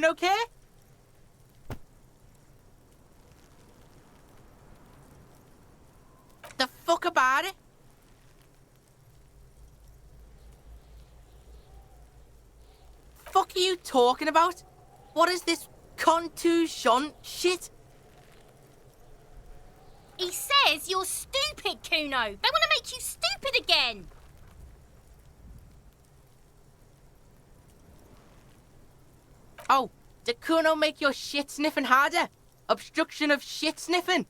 Kuno care? The fuck about it? Fuck are you talking about? What is this contusion shit? He says you're stupid, Kuno. They want to make you stupid again. Oh, did Kuno make your shit sniffing harder? Obstruction of shit sniffing?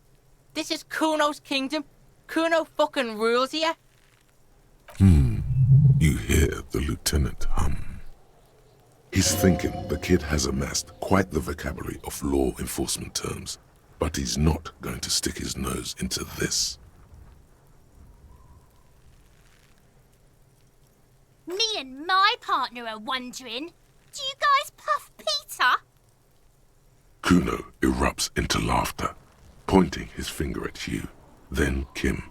This is Kuno's kingdom. Kuno fucking rules here. You hear the lieutenant hum. He's thinking the kid has amassed quite the vocabulary of law enforcement terms, but he's not going to stick his nose into this. Me and my partner are wondering, do you guys puff Peter? Kuno erupts into laughter, pointing his finger at you, then Kim,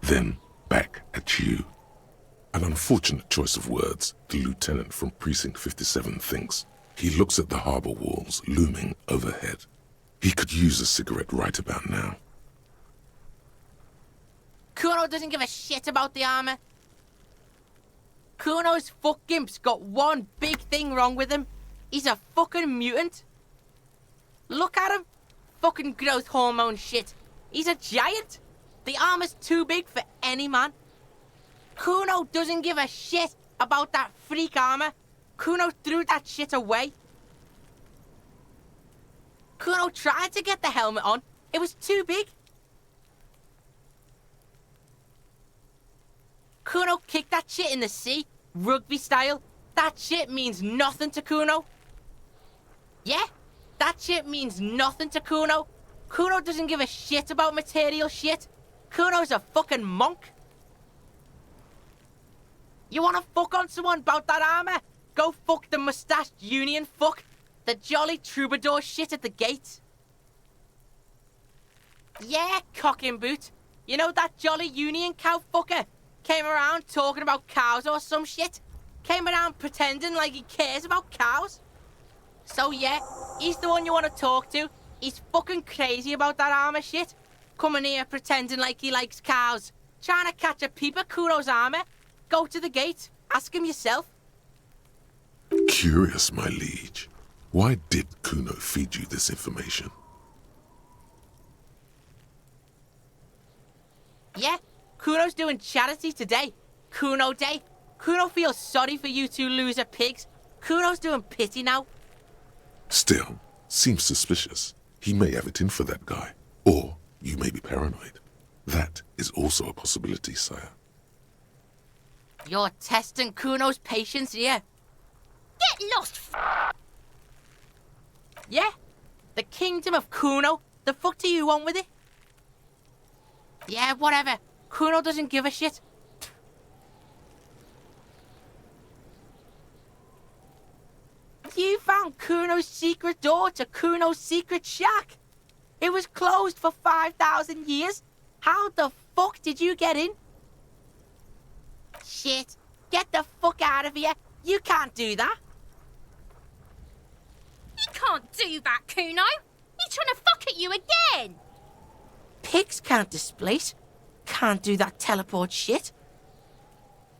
then back at you. An unfortunate choice of words, the lieutenant from Precinct 57 thinks. He looks at the harbour walls looming overhead. He could use a cigarette right about now. Kuno doesn't give a shit about the armor. Kuno's fuck gimp's got one big thing wrong with him. He's a fucking mutant. Look at him. Fucking growth hormone shit. He's a giant. The armor's too big for any man. Kuno doesn't give a shit about that freak armor. Kuno threw that shit away. Kuno tried to get the helmet on. It was too big. Kuno kicked that shit in the sea, rugby style. That shit means nothing to Kuno. Yeah, that shit means nothing to Kuno. Kuno doesn't give a shit about material shit. Kuno's a fucking monk. You wanna fuck on someone about that armor? Go fuck the mustached union fuck. The jolly troubadour shit at the gate. Yeah, cock and boot. You know that jolly union cow fucker? Came around talking about cows or some shit. Came around pretending like he cares about cows. So yeah, he's the one you want to talk to. He's fucking crazy about that armor shit. Coming here pretending like he likes cows. Trying to catch a peep at Kuno's armor. Go to the gate. Ask him yourself. Curious, my liege. Why did Kuno feed you this information? Yeah, Kuno's doing charity today. Kuno Day. Kuno feels sorry for you two loser pigs. Kuno's doing pity now. Still, seems suspicious. He may have it in for that guy. Or you may be paranoid. That is also a possibility, sire. You're testing Kuno's patience here. Get lost, Yeah? The kingdom of Kuno? The fuck do you want with it? Yeah, whatever. Kuno doesn't give a shit. You found Kuno's secret door to Kuno's secret shack. It was closed for 5,000 years. How the fuck did you get in? Shit. Get the fuck out of here. You can't do that. You can't do that, Kuno. He's trying to fuck at you again. Pigs can't displace. Can't do that teleport shit.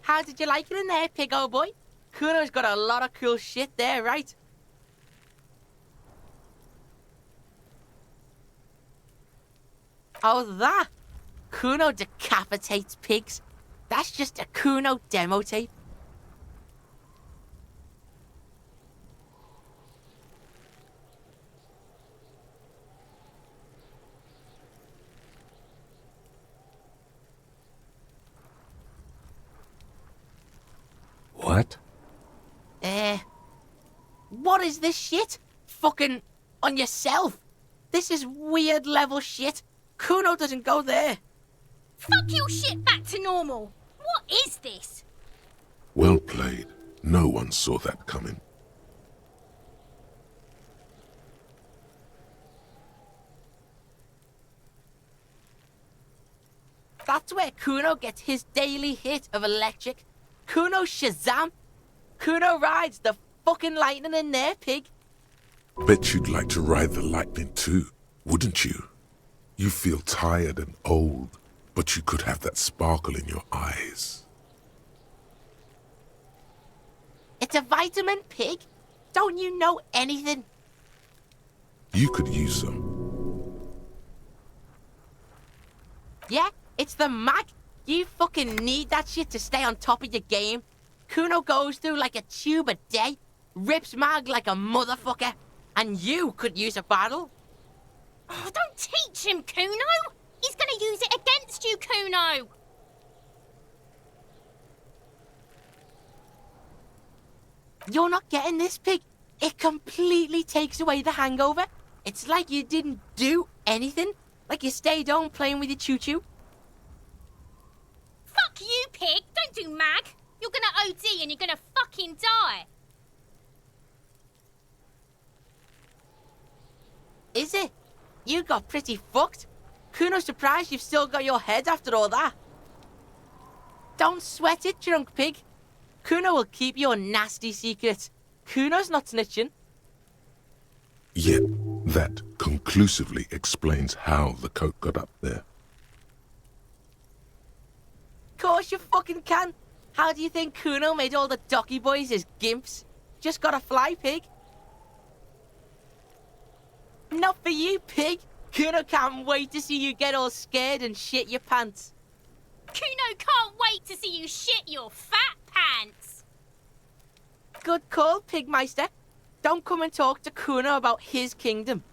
How did you like it in there, pig old boy? Kuno's got a lot of cool shit there, right? Oh, that? Kuno decapitates pigs. That's just a Kuno demo tape. What? What is this shit? Fucking on yourself. This is weird level shit. Kuno doesn't go there. Fuck your shit back to normal. What is this? Well played. No one saw that coming. That's where Kuno gets his daily hit of electric. Kuno Shazam. Kuno rides the fucking lightning in there, pig. Bet you'd like to ride the lightning too, wouldn't you? You feel tired and old, but you could have that sparkle in your eyes. It's a vitamin, pig. Don't you know anything? You could use some. Yeah, it's the mag. You fucking need that shit to stay on top of your game. Kuno goes through like a tube a day, rips mag like a motherfucker, and you could use a battle. Oh, don't teach him, Kuno! He's gonna use it against you, Kuno! You're not getting this, pig. It completely takes away the hangover. It's like you didn't do anything. Like you stayed home playing with your choo-choo. Fuck you, pig! Don't do mag! You're gonna OD and you're gonna fucking die! Is it? You got pretty fucked. Kuno's surprised you've still got your head after all that. Don't sweat it, drunk pig. Kuno will keep your nasty secret. Kuno's not snitching. Yet, that conclusively explains how the coat got up there. Course you fucking can. How do you think Kuno made all the docky boys his gimps? Just gotta fly, pig. Not for you, pig. Kuno can't wait to see you get all scared and shit your pants. Kuno can't wait to see you shit your fat pants! Good call, Pigmeister. Don't come and talk to Kuno about his kingdom.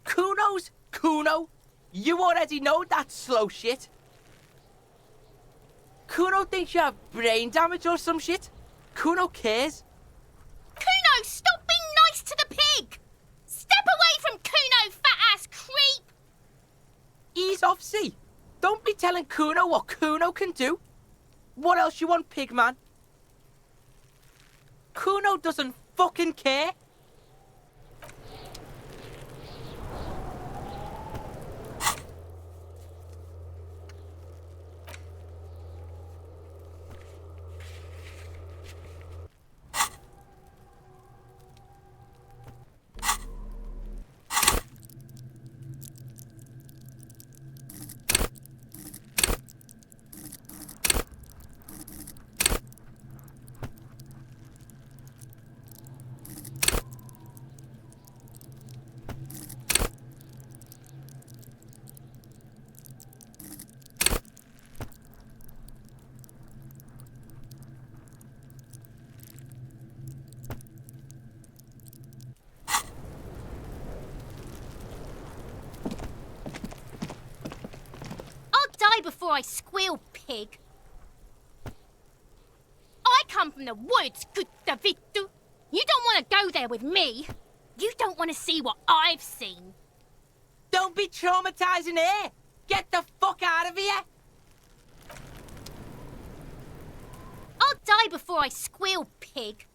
Kuno's Kuno? You already know that slow shit. Kuno thinks you have brain damage or some shit. Kuno cares. Kuno, stop being nice to the pig! Step away from Kuno, fat-ass creep! Ease off, see. Don't be telling Kuno what Kuno can do. What else you want, pigman? Kuno doesn't fucking care. Before I squeal, pig. I come from the woods, good Davidu. You don't want to go there with me. You don't want to see what I've seen. Don't be traumatizing here. Get the fuck out of here. I'll die before I squeal, pig.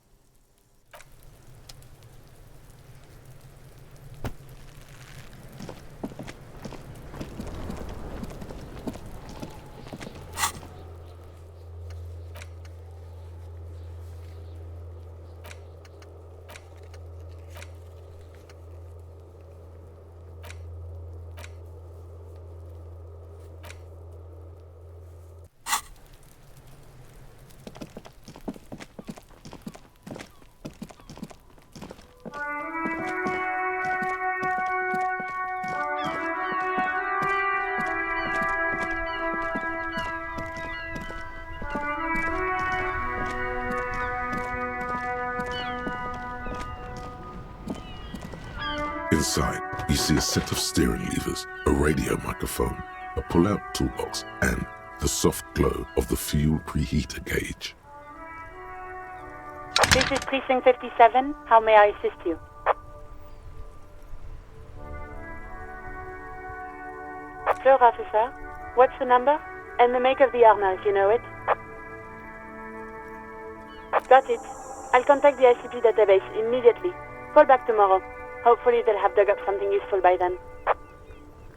Inside, you see a set of steering levers, a radio microphone, a pull-out toolbox, and the soft glow of the fuel preheater gauge. This is Precinct 57. How may I assist you? Sir, officer. What's the number? And the make of the armor, if you know it. Got it. I'll contact the ICP database immediately. Call back tomorrow. Hopefully they'll have dug up something useful by then.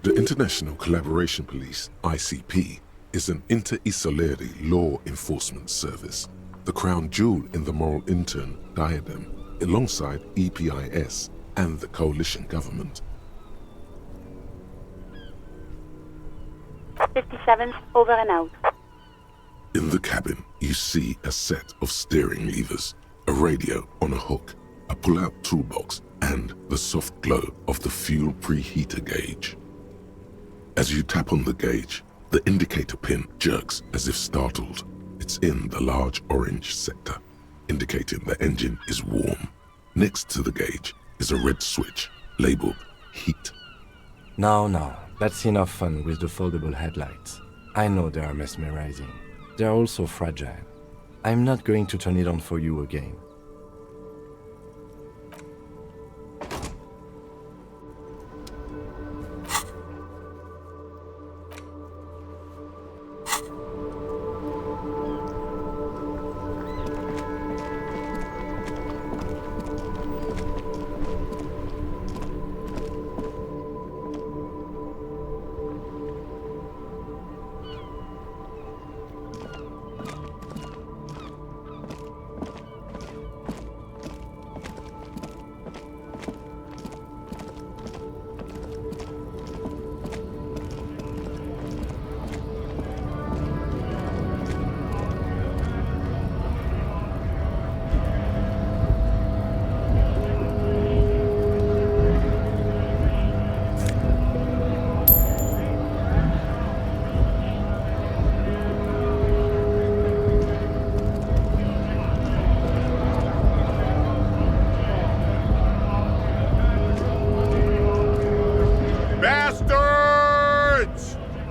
The International Collaboration Police, ICP, is an inter-Isolari law enforcement service. the crown jewel in the moral intern diadem, alongside EPIS and the coalition government. 57, over and out. In the cabin, you see a set of steering levers, a radio on a hook, a pull-out toolbox, and the soft glow of the fuel preheater gauge. As you tap on the gauge, the indicator pin jerks as if startled. It's in the large orange sector, indicating the engine is warm. Next to the gauge is a red switch labeled heat. Now, that's enough fun with the foldable headlights. I know they are mesmerizing. They're also fragile. I'm not going to turn it on for you again.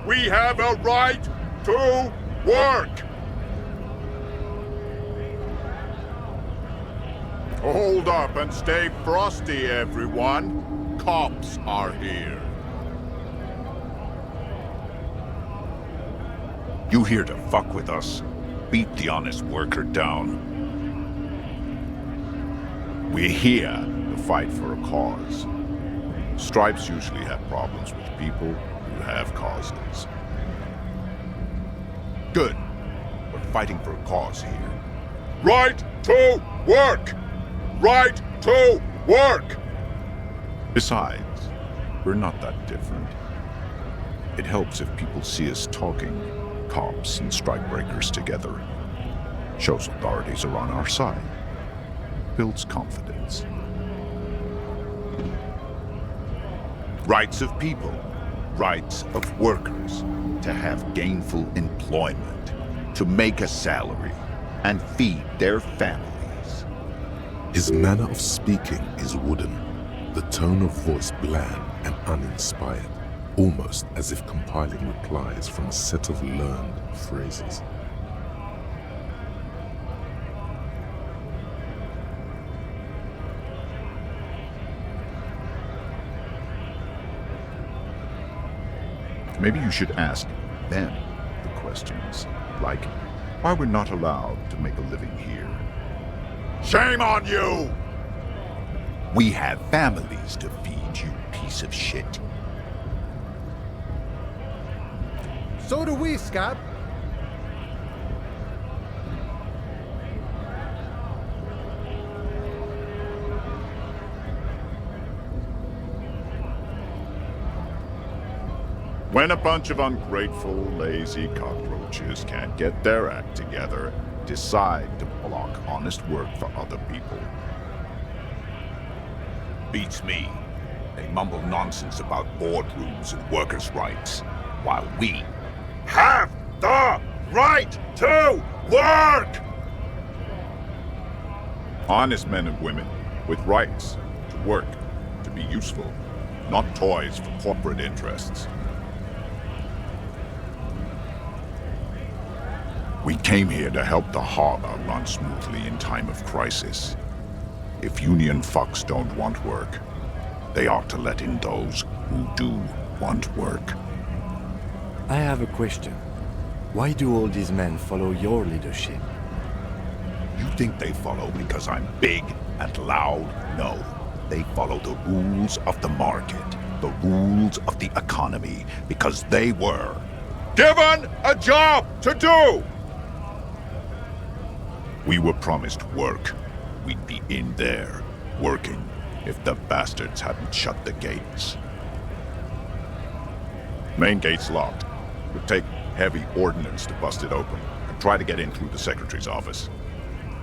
We have a right to work! Hold up and stay frosty, everyone. Cops are here. You here to fuck with us? Beat the honest worker down. We're here to fight for a cause. Stripes usually have problems with people who have causes. Good. We're fighting for a cause here. Right to work! Right to work! Besides, we're not that different. It helps if people see us talking, cops and strikebreakers together. Shows authorities are on our side. Builds confidence. Rights of people, rights of workers, to have gainful employment, to make a salary, and feed their families. His manner of speaking is wooden, the tone of voice bland and uninspired, almost as if compiling replies from a set of learned phrases. Maybe you should ask them the questions, like why we're not allowed to make a living here. Shame on you! We have families to feed, you piece of shit. So do we, Scott. When a bunch of ungrateful, lazy cockroaches can't get their act together, decide to block honest work for other people. Beats me. They mumble nonsense about boardrooms and workers' rights, while we Have the right to work! Honest men and women with rights to work, to be useful, not toys for corporate interests. We came here to help the harbor run smoothly in time of crisis. If union fucks don't want work, they ought to let in those who do want work. I have a question. Why do all these men follow your leadership? You think they follow because I'm big and loud? No. They follow the rules of the market, the rules of the economy, because they were Given a job to do! We were promised work. We'd be in there, working, if the bastards hadn't shut the gates. Main gate's locked. Would take heavy ordnance to bust it open, and try to get in through the Secretary's office.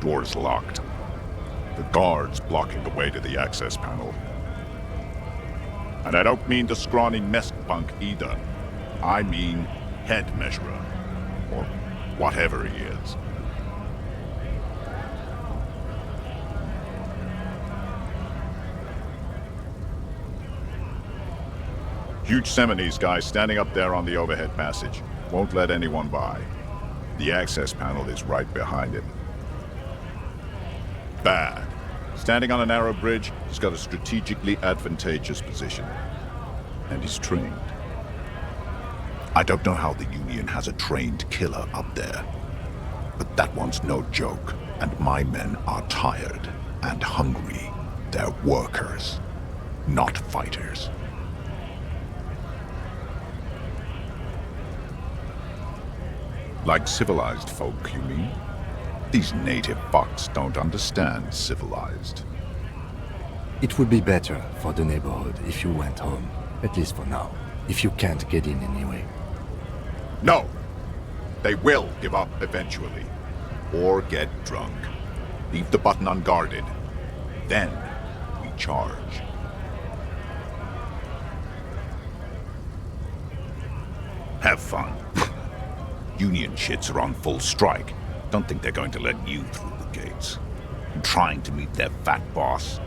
Door's locked. The guards blocking the way to the access panel. And I don't mean the scrawny mess punk either. I mean head measurer. Or whatever he is. Huge Seminese guy standing up there on the overhead passage. Won't let anyone by. The access panel is right behind him. Bad. Standing on a narrow bridge, he's got a strategically advantageous position. And he's trained. I don't know how the Union has a trained killer up there. But that one's no joke. And my men are tired and hungry. They're workers, not fighters. Like civilized folk, you mean? These native fucks don't understand civilized. It would be better for the neighborhood if you went home, at least for now, if you can't get in anyway. No! They will give up eventually. Or get drunk. Leave the button unguarded. Then, we charge. Have fun. Union shits are on full strike. Don't think they're going to let you through the gates. I'm trying to meet their fat boss.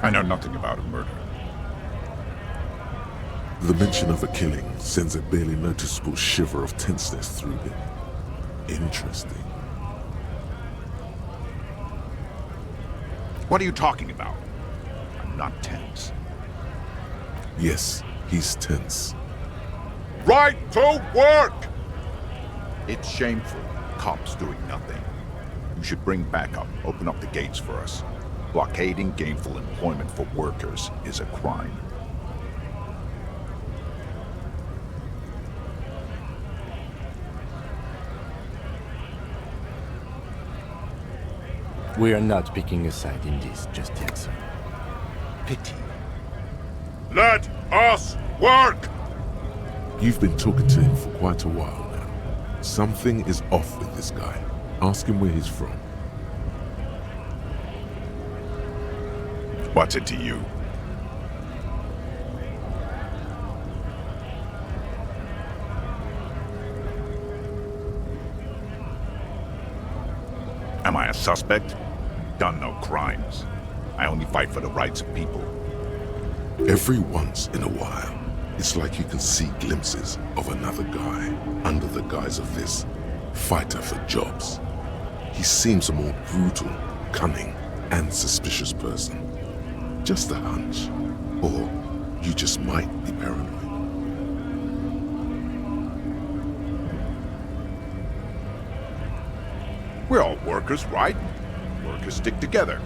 I know nothing about a murder. The mention of a killing sends a barely noticeable shiver of tenseness through him. Interesting. What are you talking about? I'm not tense. Yes, he's tense. Right to work! It's shameful. Cops doing nothing. You should bring backup. Open up the gates for us. Blockading gainful employment for workers is a crime. We are not picking a side in this just yet, sir. Pity. Let us work! You've been talking to him for quite a while now. Something is off with this guy. Ask him where he's from. What's it to you? Am I a suspect? Done no crimes. I only fight for the rights of people. Every once in a while, it's like you can see glimpses of another guy under the guise of this fighter for jobs. He seems a more brutal, cunning, and suspicious person. Just a hunch. Or you just might be paranoid. We're all workers, right? Workers stick together.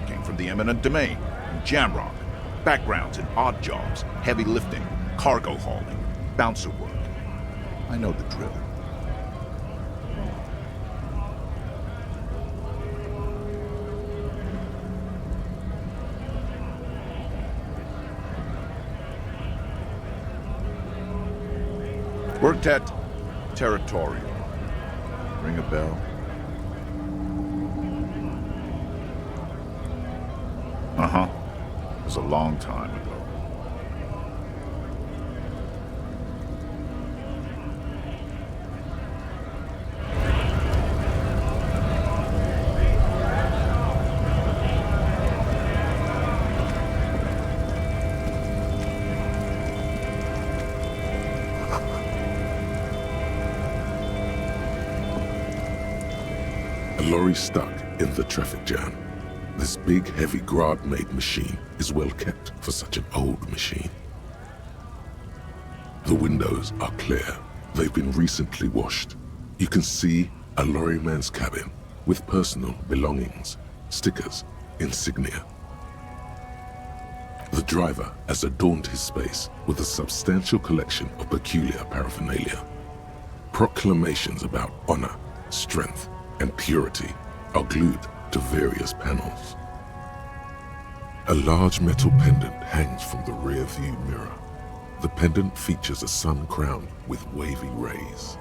Came from the eminent domain, in Jamrock. Backgrounds in odd jobs, heavy lifting, cargo hauling, bouncer work. I know the drill. Worked at Territorial. Ring a bell? Uh-huh. It was a long time ago. A lorry stuck in the traffic jam. This big, heavy Grad-made machine is well kept for such an old machine. The windows are clear. They've been recently washed. You can see a lorryman's cabin with personal belongings, stickers, insignia. The The driver has adorned his space with a substantial collection of peculiar paraphernalia. Proclamations about honor, strength, and purity are glued to various panels. A large metal pendant hangs from the rear view mirror. The pendant features a sun crown with wavy rays.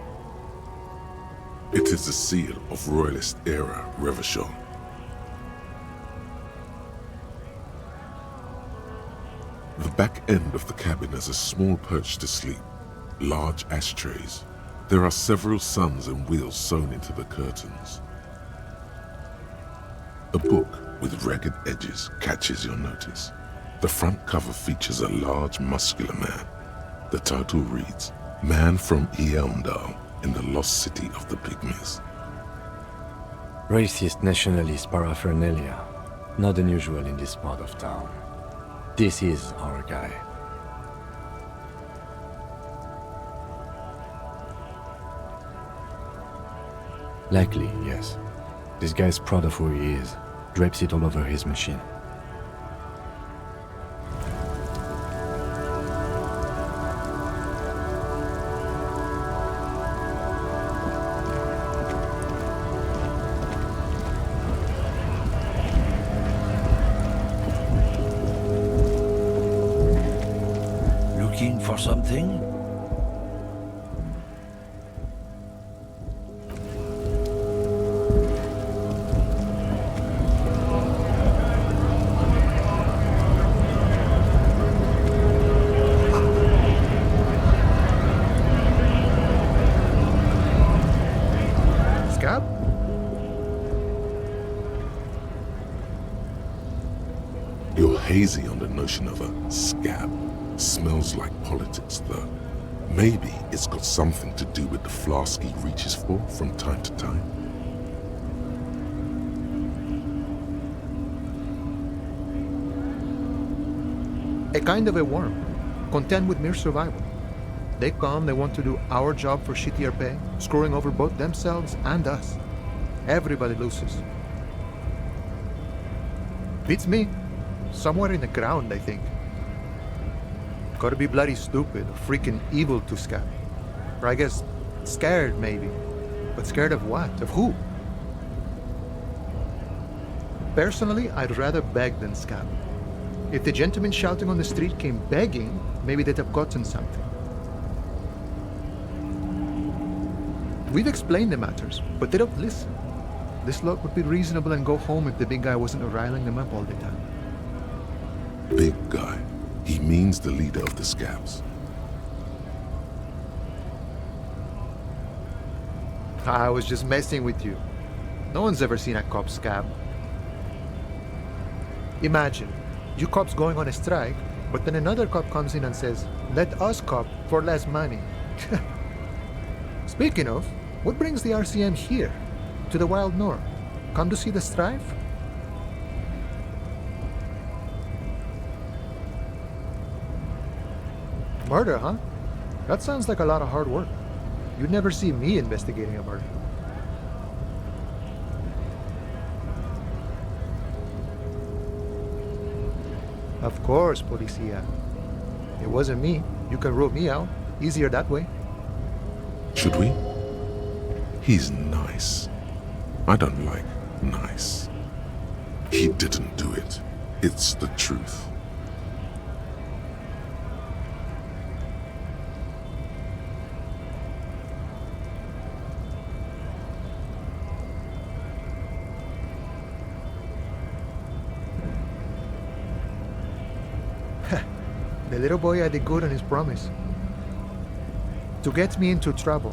It is the seal of Royalist era Revachol. The back end of the cabin has a small perch to sleep, large ashtrays. There are several suns and wheels sewn into the curtains. A book with ragged edges catches your notice. The front cover features a large, muscular man. The title reads, Man from Eamdal in the Lost City of the Pygmies. Racist nationalist paraphernalia, not unusual in this part of town. This is our guy. Likely, yes. This guy's proud of who he is, drapes it all over his machine. Looking for something? Scab? You're hazy on the notion of a scab. Smells like politics, though. Maybe it's got something to do with the flask he reaches for from time to time. A kind of a worm, content with mere survival. They come, they want to do our job for shittier pay, screwing over both themselves and us. Everybody loses. Beats me. Somewhere in the ground, I think. Gotta be bloody stupid or freaking evil to scab. Or I guess scared, maybe. But scared of what? Of who? Personally, I'd rather beg than scab. If the gentleman shouting on the street came begging, maybe they'd have gotten something. We've explained the matters, but they don't listen. This lot would be reasonable and go home if the big guy wasn't riling them up all the time. Big guy. He means the leader of the scabs. I was just messing with you. No one's ever seen a cop scab. Imagine, you cops going on a strike, but then another cop comes in and says, let us cop for less money. Speaking of, what brings the RCM here, to the Wild North? Come to see the strife? Murder, huh? That sounds like a lot of hard work. You'd never see me investigating a murder. Of course, Policia. It wasn't me. You can rule me out. Easier that way. Should we? He's nice. I don't like nice. He didn't do it. It's the truth. The little boy had a good on his promise. To get me into trouble.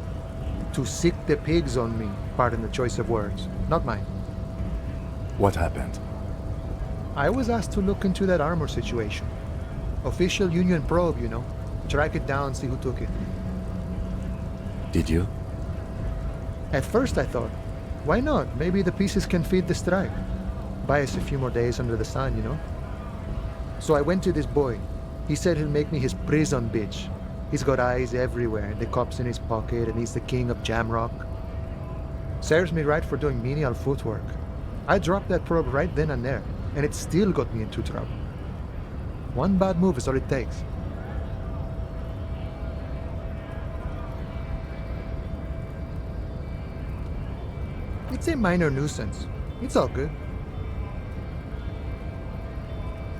To sick the pigs on me. Pardon the choice of words. Not mine. What happened? I was asked to look into that armor situation. Official Union probe, you know. Track it down, see who took it. Did you? At first I thought, why not? Maybe the pieces can feed the strike. Buy us a few more days under the sun, you know? So I went to this boy. He said he'll make me his prison bitch. He's got eyes everywhere, the cops in his pocket, and he's the king of Jamrock. Serves me right for doing menial footwork. I dropped that probe right then and there, and it still got me into trouble. One bad move is all it takes. It's a minor nuisance. It's all good.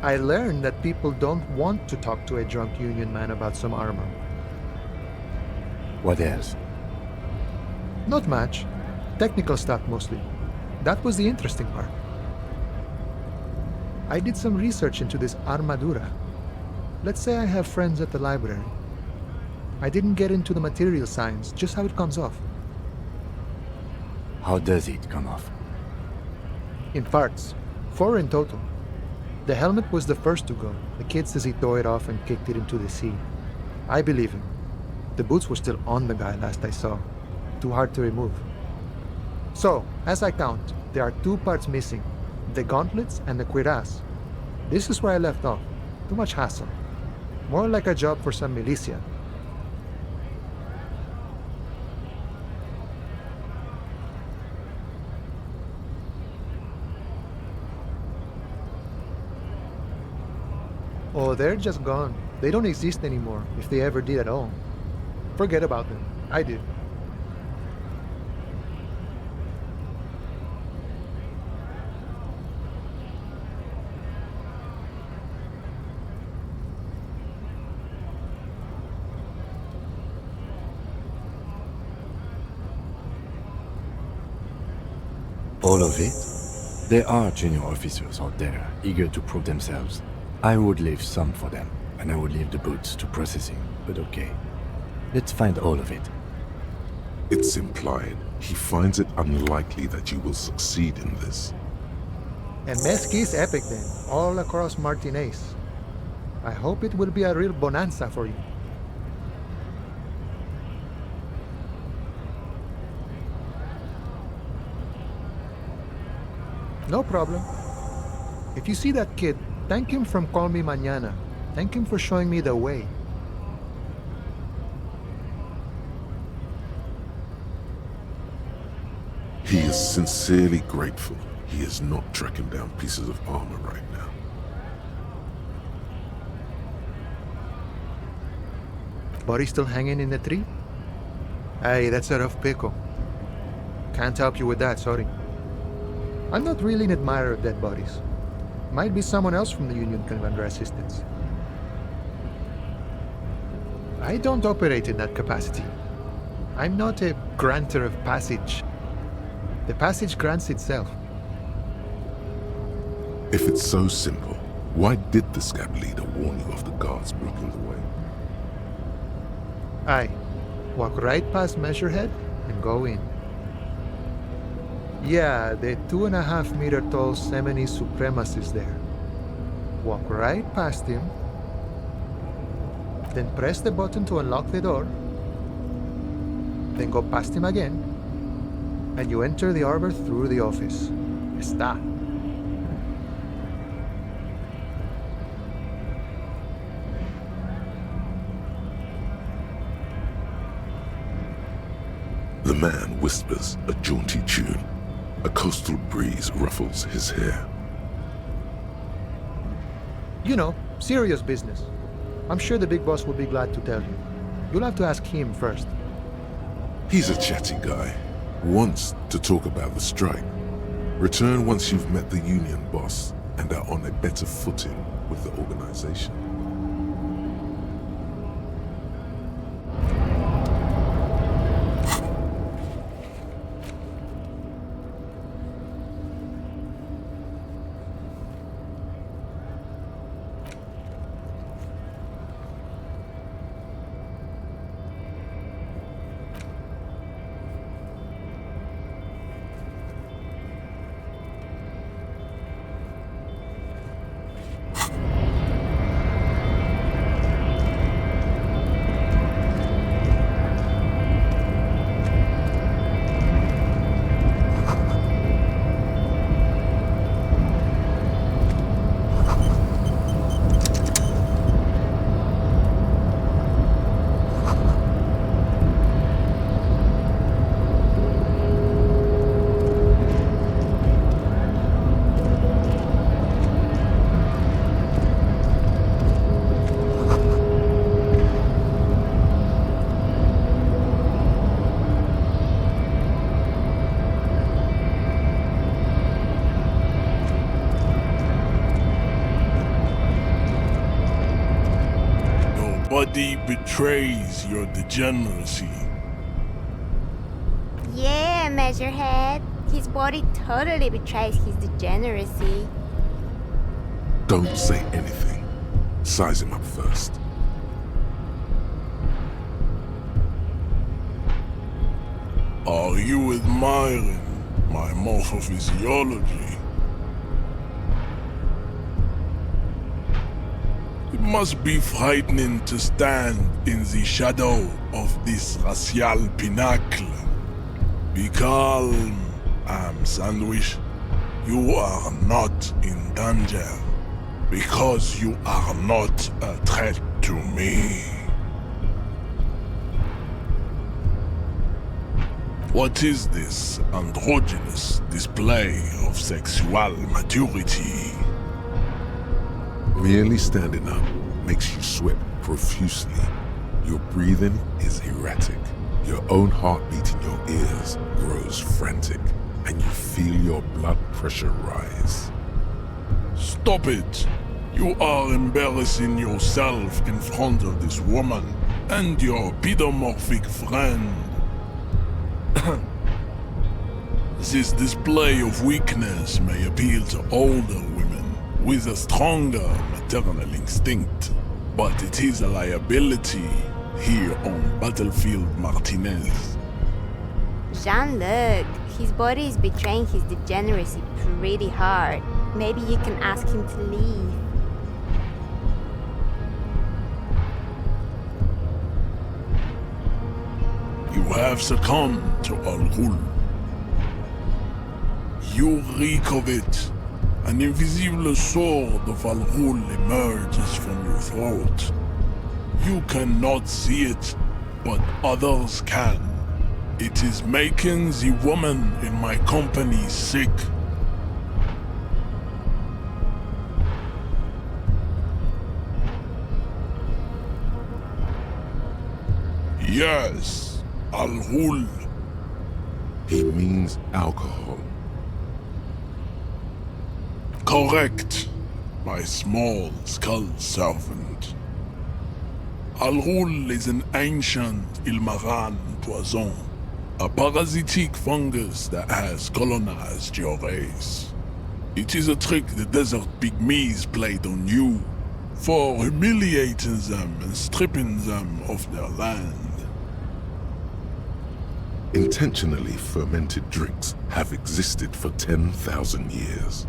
I learned that people don't want to talk to a drunk Union man about some armor. What else? Not much. Technical stuff mostly. That was the interesting part. I did some research into this armadura. Let's say I have friends at the library. I didn't get into the material science, just how it comes off. How does it come off? In parts. 4 in total. The helmet was the first to go. The kid says he tore it off and kicked it into the sea. I believe him. The boots were still on the guy last I saw. Too hard to remove. So, as I count, there are 2 parts missing. The gauntlets and the cuirass. This is where I left off. Too much hassle. More like a job for some militia. Oh, they're just gone. They don't exist anymore, if they ever did at all. Forget about them. I did. All of it? There are junior officers out there, eager to prove themselves. I would leave some for them, and I would leave the boots to processing, but okay. Let's find all of it. It's implied he finds it unlikely that you will succeed in this. And Mesqui's epic then, all across Martinez. I hope it will be a real bonanza for you. No problem. If you see that kid, thank him from Call Me Mañana. Thank him for showing me the way. He is sincerely grateful he is not tracking down pieces of armor right now. Body still hanging in the tree? Hey, that's a rough pickle. Can't help you with that, sorry. I'm not really an admirer of dead bodies. Might be someone else from the Union can render assistance. I don't operate in that capacity. I'm not a granter of passage. The passage grants itself. If it's so simple, why did the scab leader warn you of the guards blocking the way? Aye. Walk right past Measurehead and go in. Yeah, the 2.5-meter tall Semini supremacist there. Walk right past him, then press the button to unlock the door, then go past him again, and you enter the arbor through the office. Está. The man whispers a jaunty tune. A coastal breeze ruffles his hair. You know, serious business. I'm sure the big boss will be glad to tell you. You'll have to ask him first. He's a chatty guy. Wants to talk about the strike. Return once you've met the union boss and are on a better footing with the organization. body betrays your degeneracy. Yeah, Measurehead. His body totally betrays his degeneracy. Don't say anything. Size him up first. Are you admiring my morphophysiology? It must be frightening to stand in the shadow of this racial pinnacle. Be calm, Sandwich. You are not in danger, because you are not a threat to me. What is this androgynous display of sexual maturity? Merely standing up makes you sweat profusely. Your breathing is erratic. Your own heartbeat in your ears grows frantic, and you feel your blood pressure rise. Stop it! You are embarrassing yourself in front of this woman and your pedomorphic friend. This display of weakness may appeal to older women with a stronger maternal instinct, but it is a liability here on Battlefield Martinez. Jean-Luc, his body is betraying his degeneracy pretty hard. Maybe you can ask him to leave. You have succumbed to Al-Ghul. You reek of it. An invisible sword of Al-Ghul emerges from your throat. You cannot see it, but others can. It is making the woman in my company sick. Yes, Al-Ghul. He means alcohol. Correct, my small skull servant. Al-Ghul is an ancient Ilmaran poison, a parasitic fungus that has colonized your race. It is a trick the desert pygmies played on you, for humiliating them and stripping them of their land. Intentionally fermented drinks have existed for 10,000 years.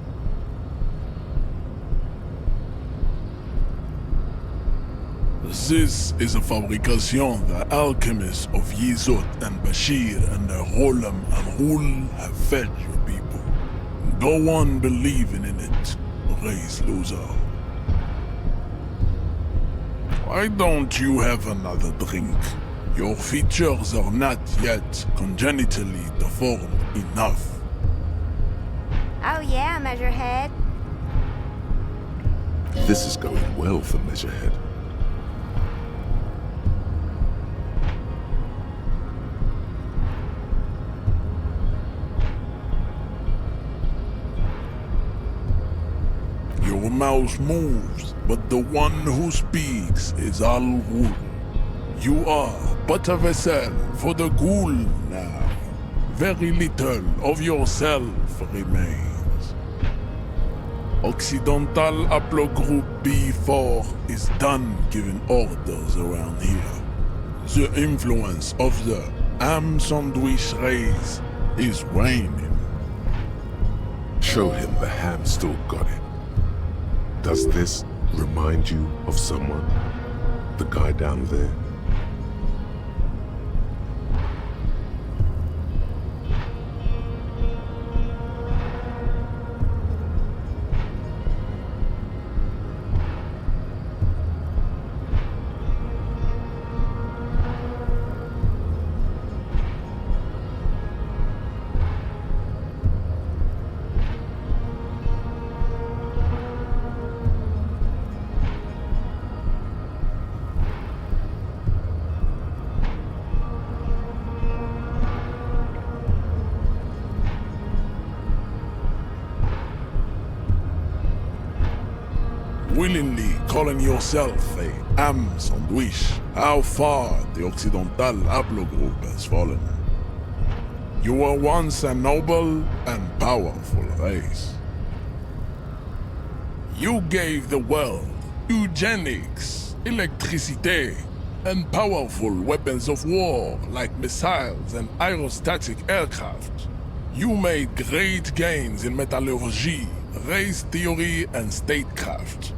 This is a fabrication the alchemists of Yizot and Bashir and the Rolam and Rul have fed your people. Go on believing in it, race loser. Why don't you have another drink? Your features are not yet congenitally deformed enough. Oh yeah, Measurehead. This is going well for Measurehead. Your mouth moves, but the one who speaks is Al-Ghul. You are but a vessel for the Ghoul now. Very little of yourself remains. Occidental Haplogroup B4 is done giving orders around here. The influence of the Sandwich race is waning. Show him the ham still got it. Does this remind you of someone? The guy down there? unwillingly calling yourself a ham sandwich, how far the Occidental haplogroup has fallen. You were once a noble and powerful race. You gave the world eugenics, electricity, and powerful weapons of war like missiles and aerostatic aircraft. You made great gains in metallurgy, race theory, and statecraft.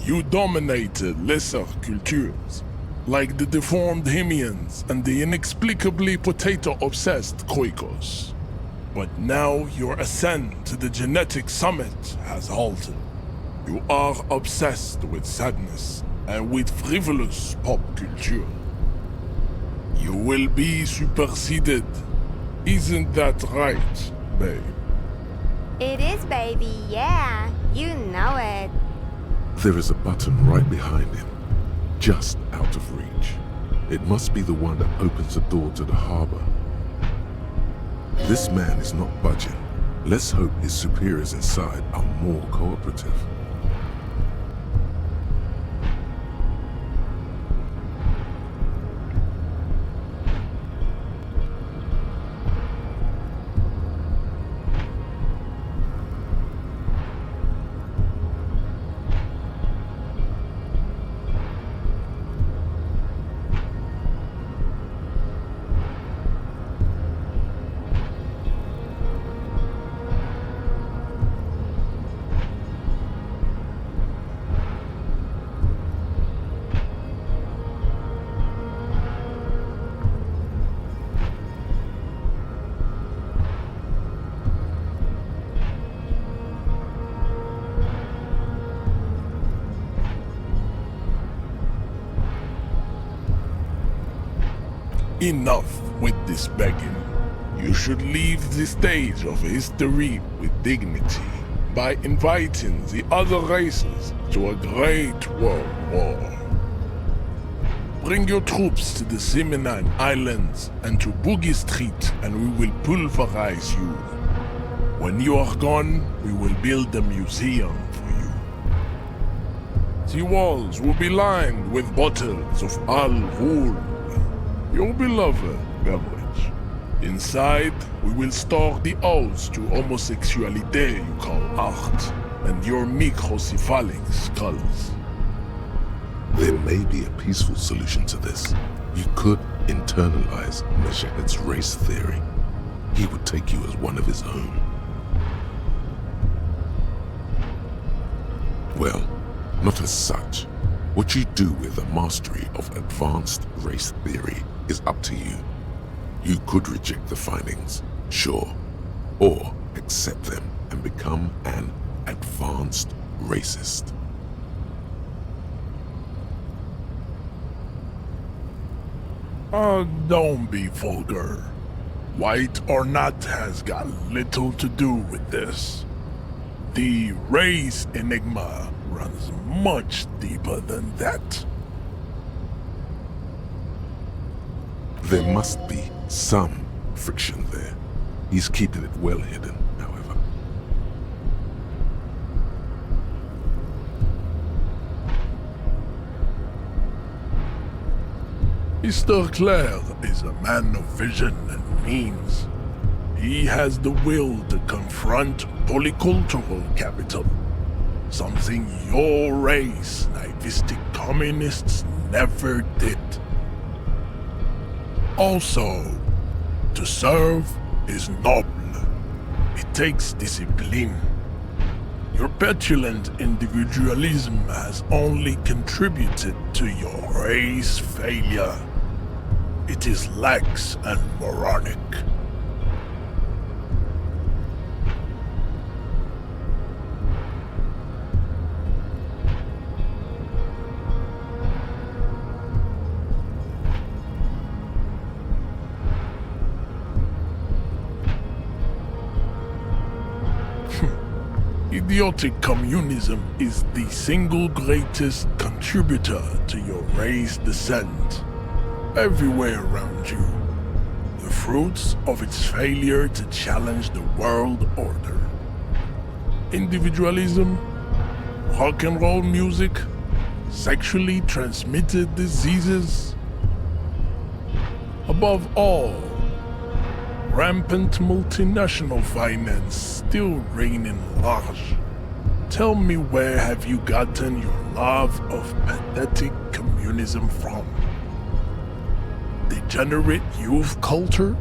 You dominated lesser cultures, like the deformed Hemians and the inexplicably potato-obsessed Khoikos. But now your ascent to the genetic summit has halted. You are obsessed with sadness and with frivolous pop culture. You will be superseded. Isn't that right, babe? It is, baby, yeah. You know it. There is a button right behind him, just out of reach. It must be the one that opens the door to the harbor. This man is not budging. Let's hope his superiors inside are more cooperative. Enough with this begging. You should leave the stage of history with dignity by inviting the other races to a great world war. Bring your troops to the Seminine Islands and to Boogie Street, and we will pulverize you. When you are gone, we will build a museum for you. The walls will be lined with bottles of Al Ghul, your beloved beverage. Inside, we will store the odes to homosexuality you call art, and your microcephalic skulls. There may be a peaceful solution to this. You could internalize Meshached's race theory. He would take you as one of his own. Well, not as such. What you do with a mastery of advanced race theory is up to you. You could reject the findings, sure, or accept them and become an advanced racist. Don't be vulgar. White or not has got little to do with this. The race enigma runs much deeper than that. There must be some friction there. He's keeping it well hidden, however. Mr. Clare is a man of vision and means. He has the will to confront polycultural capital, something your race, naivistic communists, never did. Also, to serve is noble. It takes discipline. Your petulant individualism has only contributed to your race failure. It is lax and moronic. Idiotic communism is the single greatest contributor to your race descent. Everywhere around you, the fruits of its failure to challenge the world order. Individualism, rock and roll music, sexually transmitted diseases. Above all, rampant multinational finance still reigning large. Tell me, where have you gotten your love of pathetic communism from? Degenerate youth culture?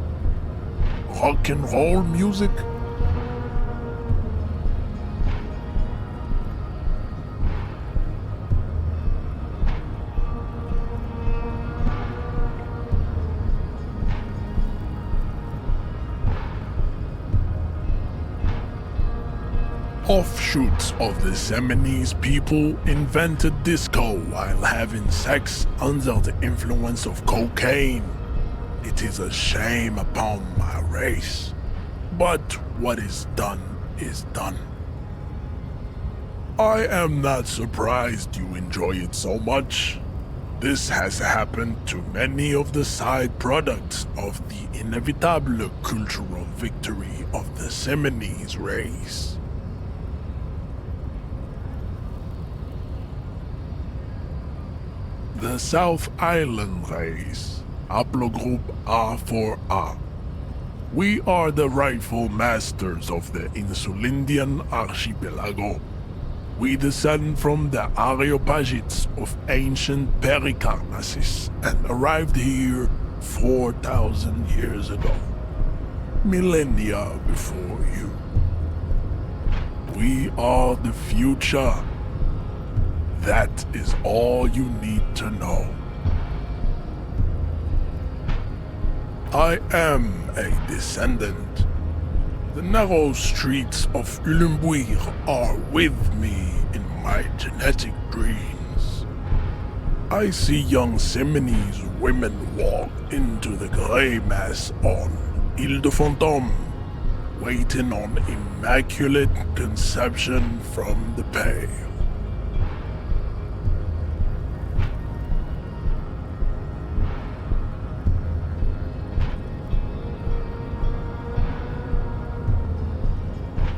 Rock and roll music? Offshoots of the Seminoles people invented disco while having sex under the influence of cocaine. It is a shame upon my race, but what is done is done. I am not surprised you enjoy it so much. This has happened to many of the side products of the inevitable cultural victory of the Seminoles race. The South Island race, haplogroup A4A. We are the rightful masters of the Insulindian archipelago. We descend from the Areopagites of ancient Pericarnassus and arrived here 4,000 years ago, millennia before you. We are the future. That is all you need to know. I am a descendant. The narrow streets of Ulumbuir are with me in my genetic dreams. I see young Seminoles women walk into the grey mass on Ile de Fantôme, waiting on immaculate conception from the pale.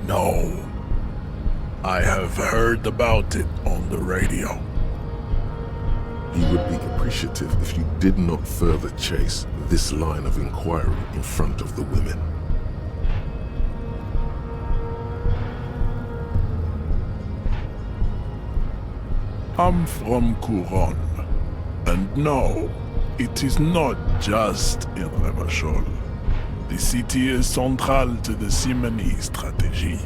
No, I have heard about it on the radio. He would be appreciative if you did not further chase this line of inquiry in front of the women. I'm from Couronne, and no, it is not just in Revachol. The city is central to the Seminoles strategy.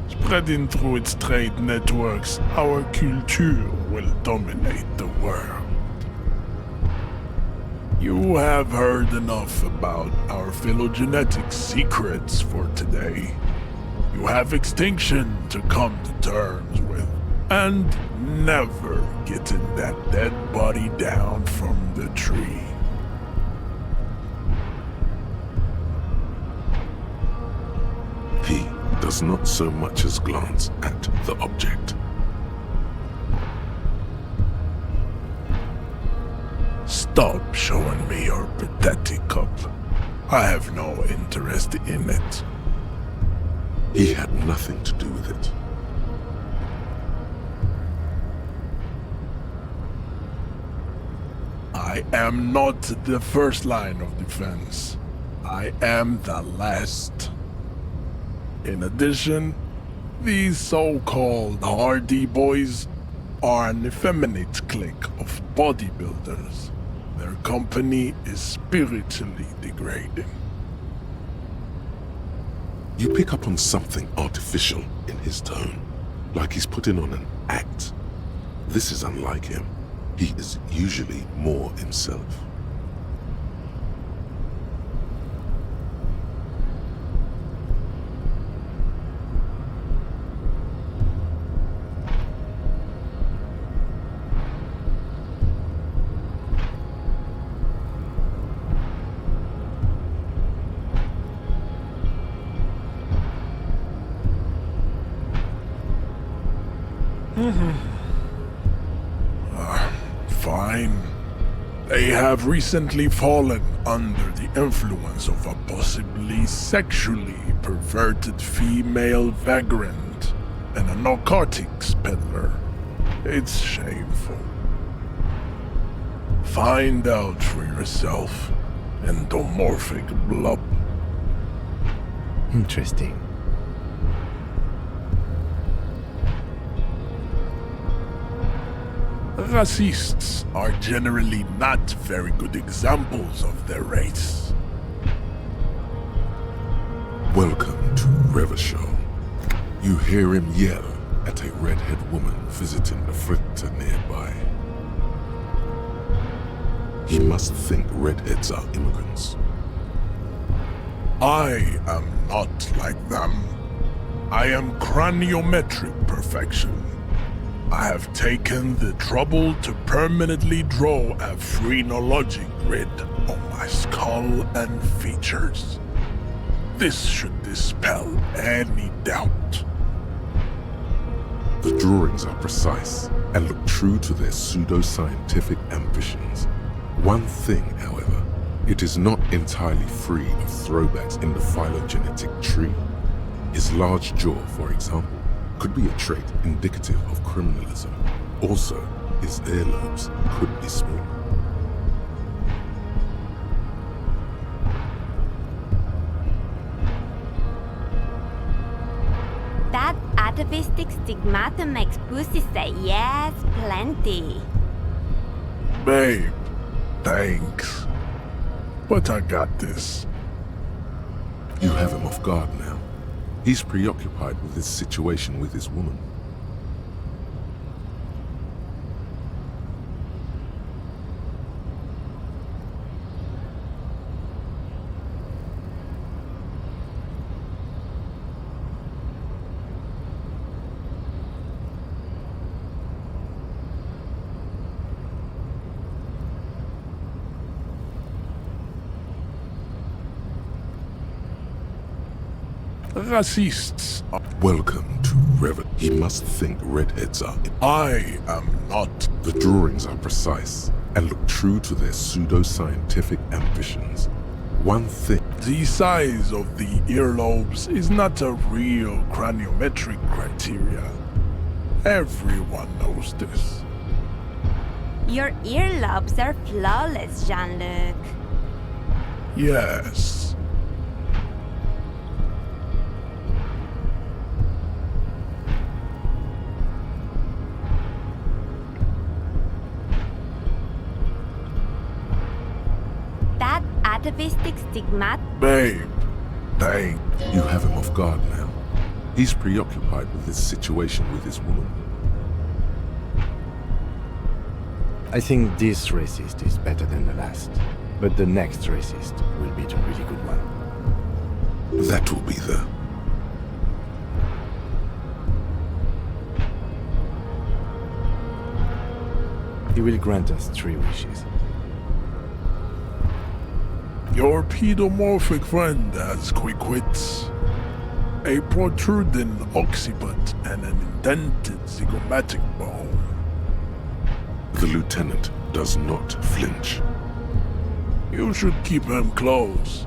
Spreading through its trade networks, our culture will dominate the world. You have heard enough about our phylogenetic secrets for today. You have extinction to come to terms with, and never getting that dead body down from the tree. He does not so much as glance at the object. Stop showing me your pathetic cup. I have no interest in it. He had nothing to do with it. I am not the first line of defense. I am the last. In addition, these so-called Hardy Boys are an effeminate clique of bodybuilders. Their company is spiritually degrading. You pick up on something artificial in his tone, like he's putting on an act. This is unlike him. He is usually more himself. Fine. They have recently fallen under the influence of a possibly sexually perverted female vagrant and a narcotics peddler. It's shameful. Find out for yourself, endomorphic blub. Interesting. Racists are generally not very good examples of their race. Welcome to Revachol. You hear him yell at a redhead woman visiting the fritter nearby. He must think redheads are immigrants. I am not like them. I am craniometric perfection. I have taken the trouble to permanently draw a phrenologic grid on my skull and features. This should dispel any doubt. The drawings are precise and look true to their pseudo-scientific ambitions. One thing, however, it is not entirely free of throwbacks in the phylogenetic tree. His large jaw, for example, could be a trait indicative of criminalism. Also, his earlobes could be small. That atavistic stigmata makes pussy say yes, plenty. Babe, thanks. But I got this. You have him off guard now. He's preoccupied with his situation with his woman. Racists are... Welcome to Revan. He must think redheads are... I am not. The drawings are precise and look true to their pseudo-scientific ambitions. One thing... The size of the earlobes is not a real craniometric criteria. Everyone knows this. Your earlobes are flawless, Jean-Luc. Yes. That atavistic stigmat... Babe, thank... You have him off guard now. He's preoccupied with his situation with his woman. I think this racist is better than the last, but the next racist will be the really good one. That will be the... He will grant us 3 wishes. Your pedomorphic friend has quick wits. A protruding occiput and an indented zygomatic bone. The lieutenant does not flinch. You should keep him close.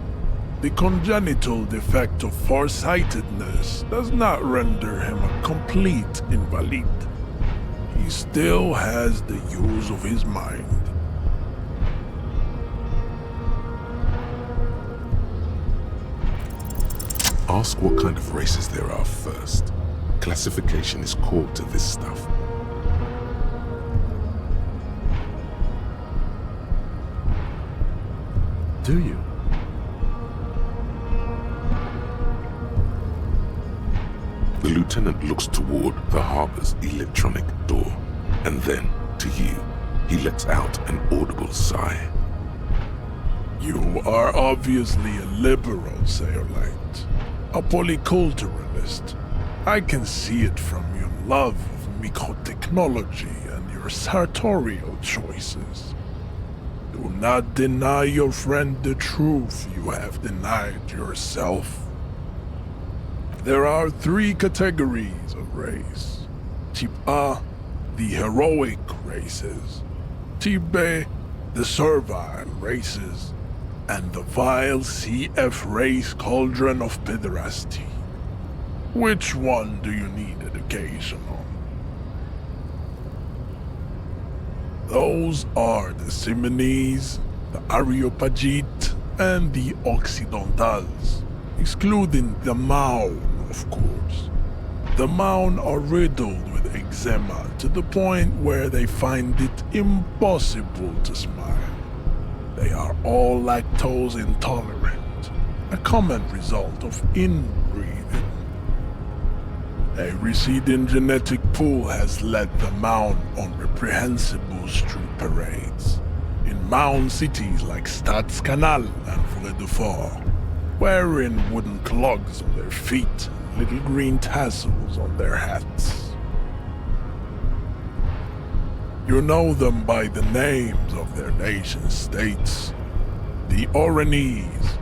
The congenital defect of farsightedness does not render him a complete invalid. He still has the use of his mind. Ask what kind of races there are first. Classification is core to this stuff. Do you? The lieutenant looks toward the harbor's electronic door, and then, to you, he lets out an audible sigh. You are obviously a liberal, Sayolite. A polyculturalist. I can see it from your love of microtechnology and your sartorial choices. Do not deny your friend the truth you have denied yourself. There are 3 categories of race. Type A, the heroic races. Type B, the servile races. And the vile CF race cauldron of pederasty. Which one do you need education on? Those are the Simonese, the Areopagite, and the Occidentals, excluding the Maun, of course. The Maun are riddled with eczema to the point where they find it impossible to smile. They are all lactose intolerant, a common result of inbreeding. A receding genetic pool has led the Maun on reprehensible street parades in Maun cities like Stadskanal and Vredefort, wearing wooden clogs on their feet and little green tassels on their hats. You know them by the names of their nation-states: the Oranese,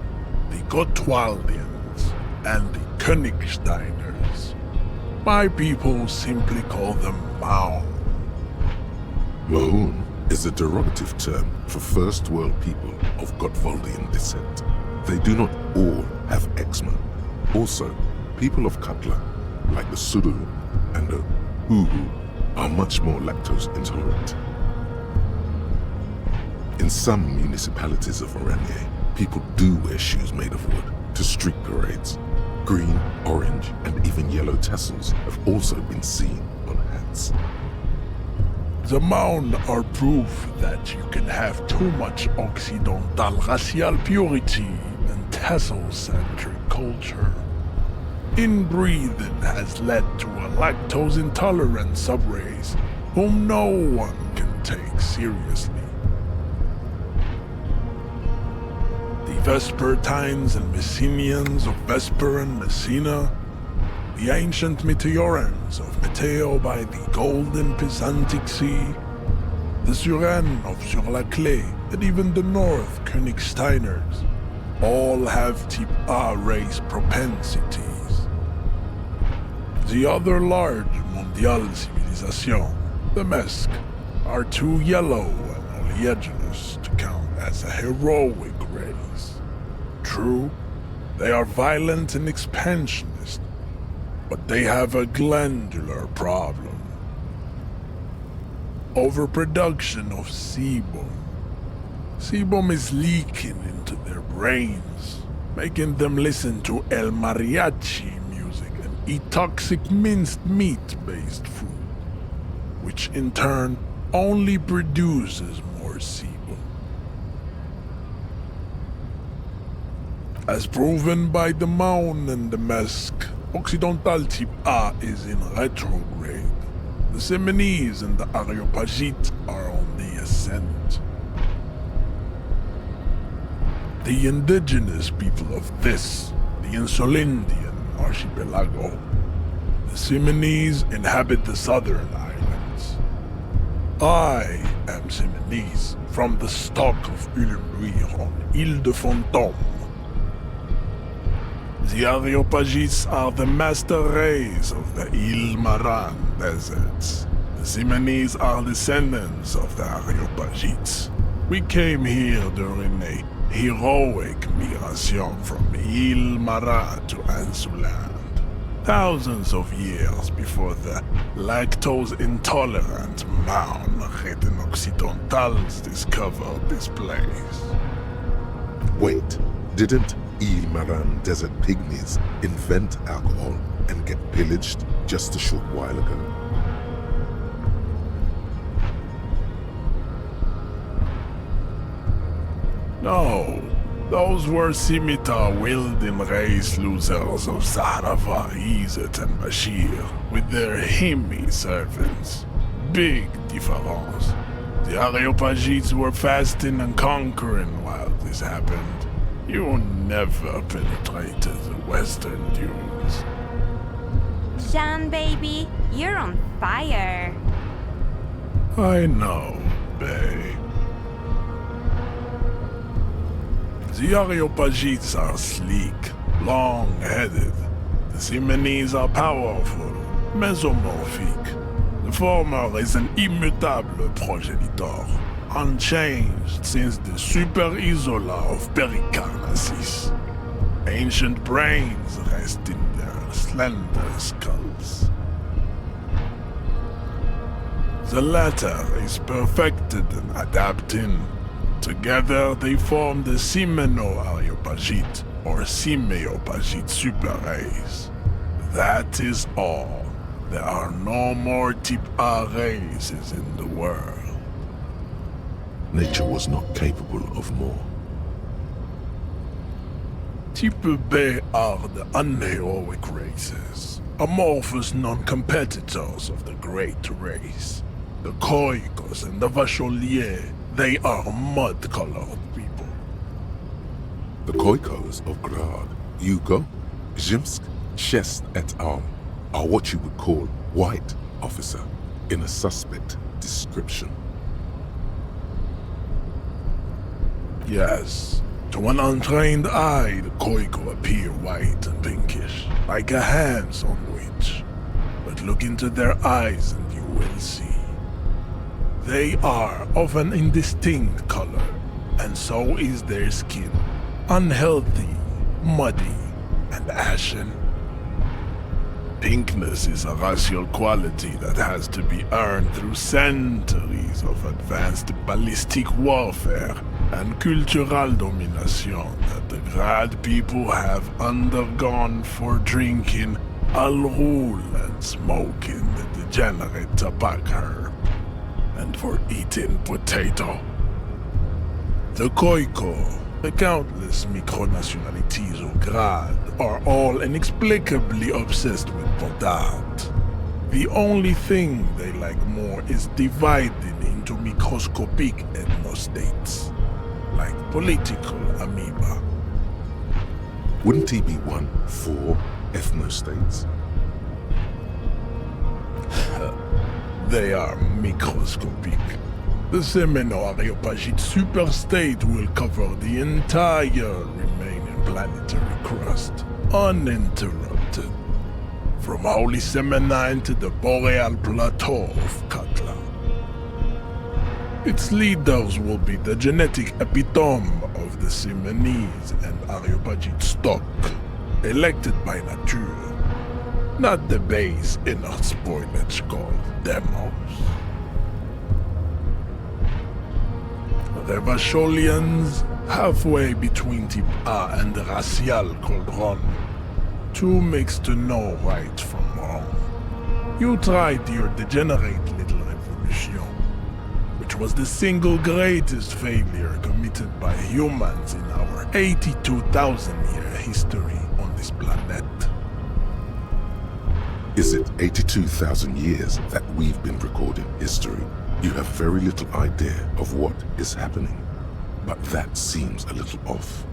the Gotwaldians, and the Königsteiners. My people simply call them Maun. Maun is a derogative term for first world people of Gotwaldian descent. They do not all have eczema. Also, people of Katla, like the Sulu and the Uhu, are much more lactose intolerant. In some municipalities of Oranje, people do wear shoes made of wood to street parades. Green, orange, and even yellow tassels have also been seen on hats. The Maun are proof that you can have too much Occidental racial purity and tassel-centric culture. Inbreeding has led to a lactose-intolerant subrace whom no one can take seriously. The Vespertines and Messenians of Vesper and Messina, the ancient Meteorans of Meteo by the Golden Pisantic Sea, the Suren of Sur-la-Clé, and even the North Königsteiners, all have type A race propensities. The other large Mondial civilization, the Mesk, are too yellow and oleaginous to count as a heroic race. True, they are violent and expansionist, but they have a glandular problem. Overproduction of sebum. Sebum is leaking into their brains, making them listen to El Mariachi music and eat toxic minced meat-based food, which in turn only produces more sebum. As proven by the Maun and the Mesk, Occidental type A is in retrograde. The Simonese and the Areopagite are on the ascent. The indigenous people of this, the Insulindian archipelago, the Simonese inhabit the southern islands. I am Simonese, from the stock of Ulumluir on Ile de Fantôme. The Areopagites are the master race of the Ile Maran deserts. The Simonese are descendants of the Areopagites. We came here during a heroic migration from Ile Maran to Ansuland, thousands of years before the lactose-intolerant Maun-ridden Occidentals discovered this place. Wait, didn't Ile Maran desert pygmies invent alcohol and get pillaged just a short while ago? No, those were scimitar-wielding race losers of Zahrava, Izet, and Bashir, with their Himmi servants. Big difference. The Areopagites were fasting and conquering while this happened. You never penetrated the western dunes. Jean, baby, you're on fire. I know, babe. The Areopagites are sleek, long-headed. The Simonese are powerful, mesomorphic. The former is an immutable progenitor, unchanged since the Super Isola of Pericarnassus. Ancient brains rest in their slender skulls. The latter is perfected and adapting. Together they form the Simeno-Areopagite or Simeopagite super race. That is all. There are no more type A races in the world. Nature was not capable of more. Type B are the unheroic races, amorphous non-competitors of the great race. The Khoikos and the Vacholier, they are mud-colored people. The Khoikos of Grad, Yugo, Zhimsk, Shest et al. Are what you would call white, officer, in a suspect description. Yes, to an untrained eye, the Khoiko appear white and pinkish, like a hands-on witch. But look into their eyes and you will see. They are of an indistinct color, and so is their skin. Unhealthy, muddy, and ashen. Pinkness is a racial quality that has to be earned through centuries of advanced ballistic warfare and cultural domination that the Grad people have undergone for drinking Al-Rul and smoking the degenerate tobacco herb, and for eating potato. The Khoiko, the countless micronationalities of Grad, are all inexplicably obsessed with Podart. The only thing they like more is dividing into microscopic ethnostates, like political amoeba. Wouldn't he be one for ethnostates? They are microscopic. The Semeno-Areopagite superstate will cover the entire remaining planetary crust, uninterrupted, from Holy Semenine to the Boreal Plateau of Katla. Its leaders will be the genetic epitome of the Simenese and Areopagite stock, elected by nature, not the base inner spoilage called demos. The Vacholians, halfway between Type A and the Racial called Ron. Too mixed to know right from wrong. You tried your degenerate little revolution, which was the single greatest failure committed by humans in our 82,000-year history on this planet. Is it 82,000 years that we've been recording history? You have very little idea of what is happening, but that seems a little off.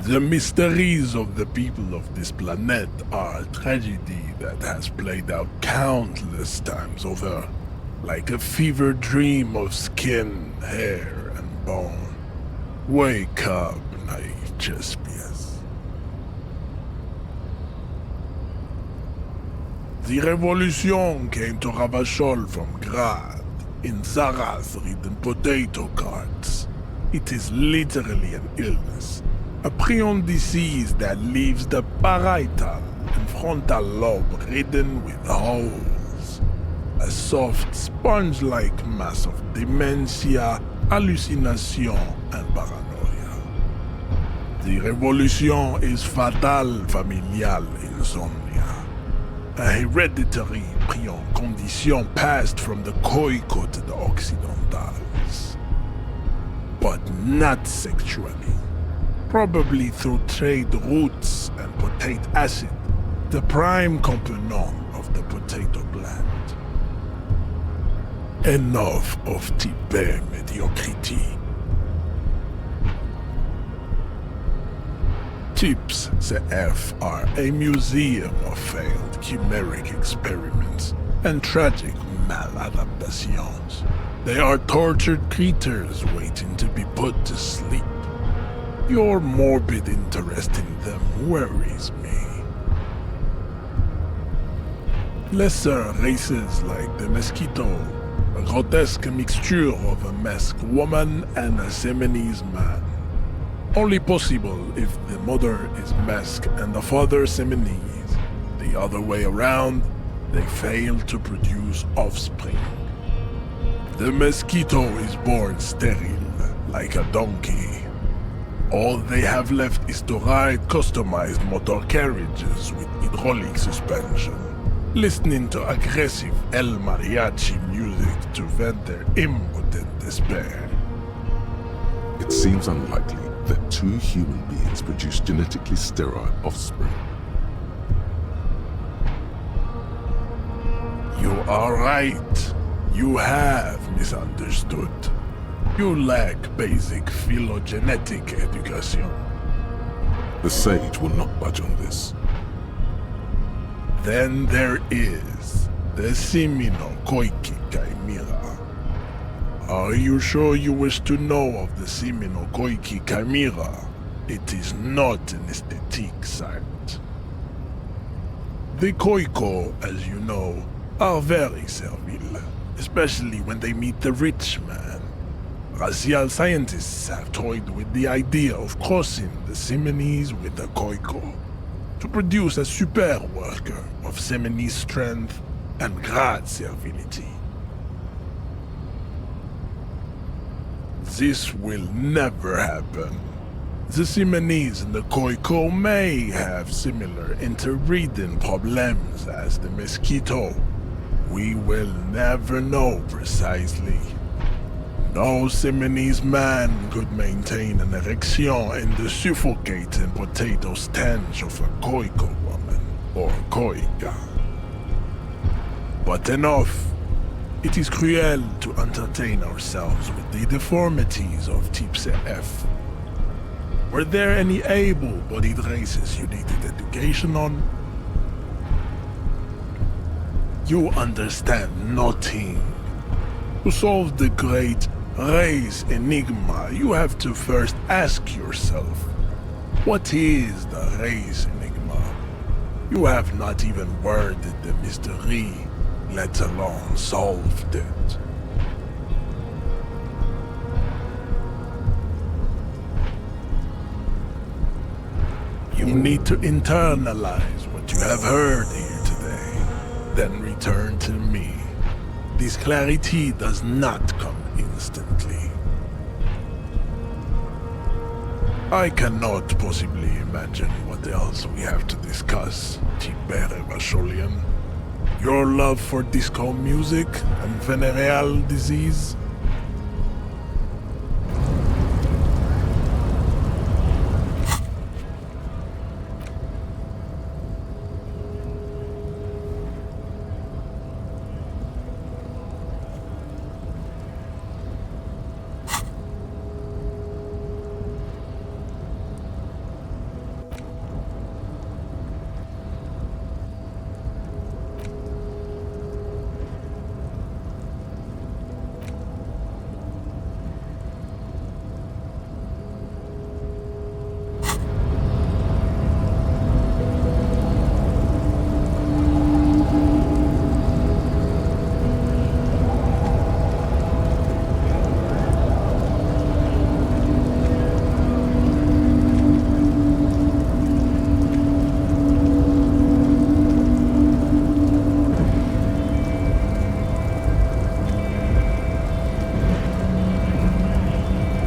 The mysteries of the people of this planet are a tragedy that has played out countless times over, like a fever dream of skin, hair, and bone. Wake up, naive Chespias. The revolution came to Ravachol from Grad, in Zaraz-ridden potato carts. It is literally an illness, a prion disease that leaves the parietal and frontal lobe ridden with holes. A soft, sponge-like mass of dementia, hallucination, and paranoia. The revolution is fatal familial insomnia. A hereditary prion condition passed from the Khoiko to the Occidentals. But not sexually. Probably through trade routes and potate acid, the prime component of the potato plant. Enough of Type mediocrity. Types CF are a museum of failed chimeric experiments and tragic maladaptations. They are tortured creatures waiting to be put to sleep. Your morbid interest in them worries me. Lesser races like the mosquito, a grotesque mixture of a masked woman and a Semenese man. Only possible if the mother is Mesk and the father Semenese. The other way around, they fail to produce offspring. The mosquito is born sterile, like a donkey. All they have left is to ride customized motor carriages with hydraulic suspension, listening to aggressive El Mariachi music to vent their impotent despair. It seems unlikely that two human beings produce genetically sterile offspring. You are right. You have misunderstood. You lack basic phylogenetic education. The sage will not budge on this. Then there is the Simino Koiki Chimera. Are you sure you wish to know of the Simino Koiki Chimera? It is not an aesthetic site. The Koiko, as you know, are very servile, especially when they meet the rich man. Racial scientists have toyed with the idea of crossing the Semenese with the Koiko to produce a super worker of Semenese strength and great servility. This will never happen. The Semenese and the Koiko may have similar interbreeding problems as the mosquito. We will never know precisely. No Semenese man could maintain an erection in the suffocating potato stench of a Koiko woman or Koika. But enough. It is cruel to entertain ourselves with the deformities of Type F. Were there any able-bodied races you needed education on? You understand nothing. To solve the great race enigma, you have to first ask yourself, what is the race enigma? You have not even worded the mystery, let alone solved it. You need to internalize what you have heard here today, then return to me. This clarity does not come instantly. I cannot possibly imagine what else we have to discuss, Tibere Vasholian. Your love for disco music and venereal disease?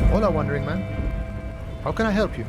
Hola, wandering man. How can I help you?